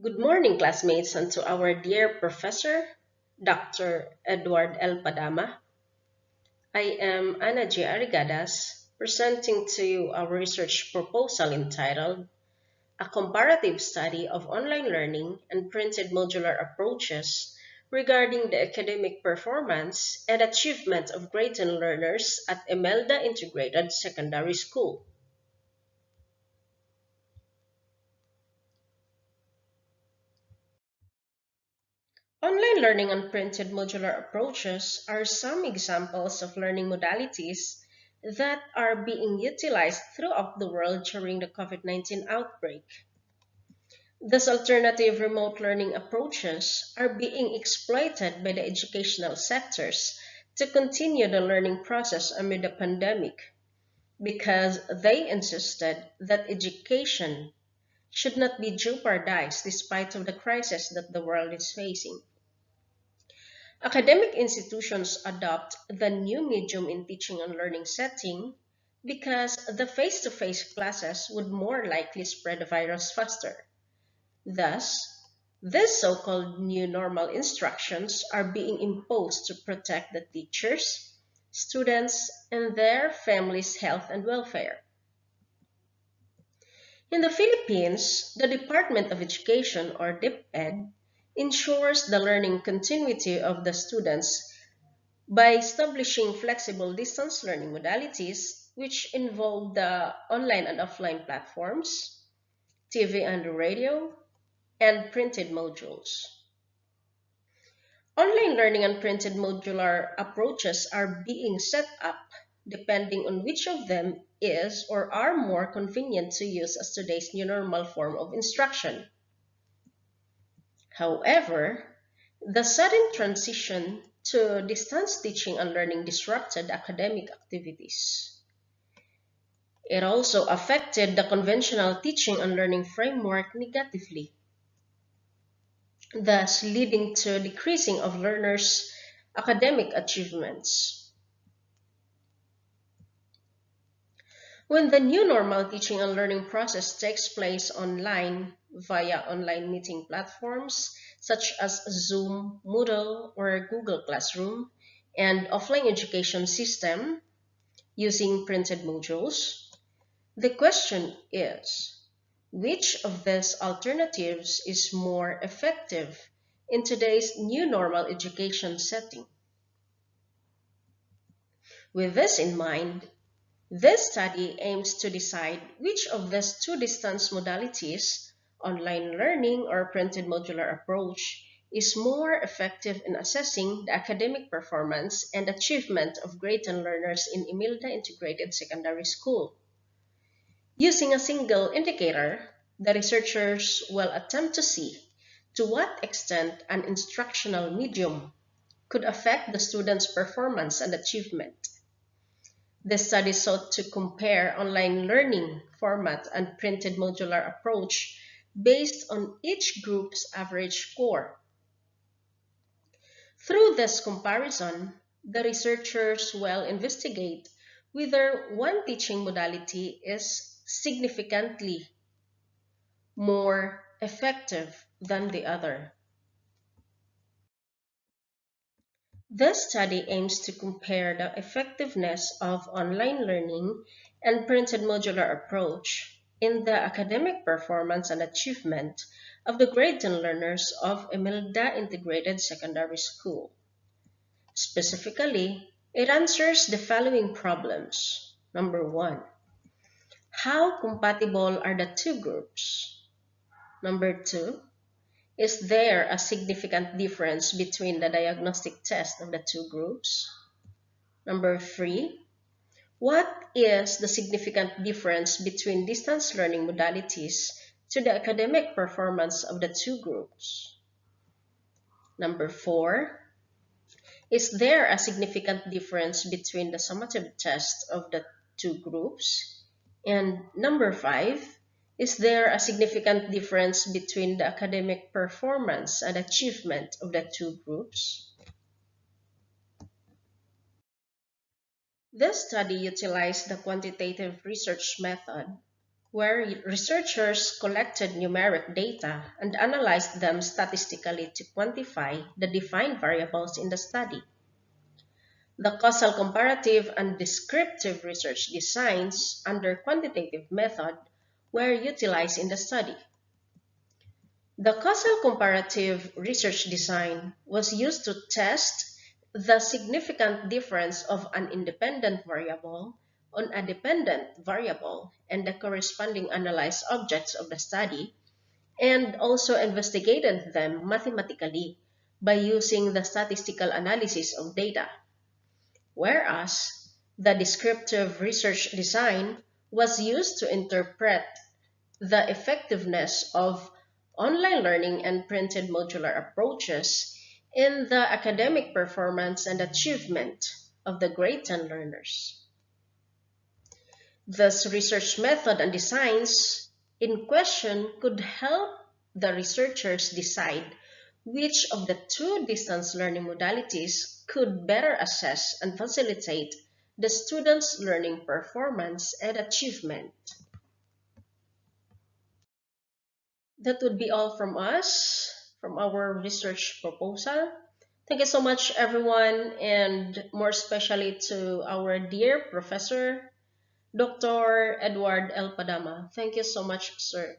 Good morning, classmates, and to our dear professor, Dr. Edward L. Padama. I am Anna J. Arigadas, presenting to you our research proposal entitled A Comparative Study of Online Learning and Printed Modular Approaches Regarding the Academic Performance and Achievement of Grade 10 Learners at Emelda Integrated Secondary School. Online learning and printed modular approaches are some examples of learning modalities that are being utilized throughout the world during the COVID-19 outbreak. These alternative remote learning approaches are being exploited by the educational sectors to continue the learning process amid the pandemic because they insisted that education should not be jeopardized despite of the crisis that the world is facing. Academic institutions adopt the new medium in teaching and learning setting because the face-to-face classes would more likely spread the virus faster. Thus, these so-called new normal instructions are being imposed to protect the teachers, students, and their families' health and welfare. In the Philippines, the Department of Education, or DepEd, ensures the learning continuity of the students by establishing flexible distance learning modalities, which involve the online and offline platforms, TV and radio, and printed modules. Online learning and printed modular approaches are being set up depending on which of them is or are more convenient to use as today's new normal form of instruction. However, the sudden transition to distance teaching and learning disrupted academic activities. It also affected the conventional teaching and learning framework negatively, thus leading to decreasing of learners' academic achievements. When the new normal teaching and learning process takes place online via online meeting platforms such as Zoom, Moodle, or Google Classroom, and offline education system using printed modules, the question is, which of these alternatives is more effective in today's new normal education setting? With this in mind, this study aims to decide which of these two distance modalities, online learning or printed modular approach, is more effective in assessing the academic performance and achievement of grade 10 learners in Imelda Integrated Secondary School. Using a single indicator, the researchers will attempt to see to what extent an instructional medium could affect the student's performance and achievement. The study sought to compare online learning format and printed modular approach based on each group's average score. Through this comparison, the researchers will investigate whether one teaching modality is significantly more effective than the other. This study aims to compare the effectiveness of online learning and printed modular approach in the academic performance and achievement of the grade 10 learners of Emelda Integrated Secondary School. Specifically, it answers the following problems. Number one, how compatible are the two groups? Number two, is there a significant difference between the diagnostic test of the two groups? Number three, what is the significant difference between distance learning modalities to the academic performance of the two groups? Number four, is there a significant difference between the summative test of the two groups? And number five, is there a significant difference between the academic performance and achievement of the two groups? This study utilized the quantitative research method where researchers collected numeric data and analyzed them statistically to quantify the defined variables in the study. The causal comparative and descriptive research designs under quantitative method were utilized in the study. The causal comparative research design was used to test the significant difference of an independent variable on a dependent variable and the corresponding analyzed objects of the study, and also investigated them mathematically by using the statistical analysis of data. Whereas the descriptive research design was used to interpret the effectiveness of online learning and printed modular approaches in the academic performance and achievement of the grade 10 learners. This research method and designs in question could help the researchers decide which of the two distance learning modalities could better assess and facilitate the students' learning performance and achievement. That would be all from us, from our research proposal. Thank you so much, everyone, and more especially to our dear Professor Dr. Edward L. Padama. Thank you so much, sir.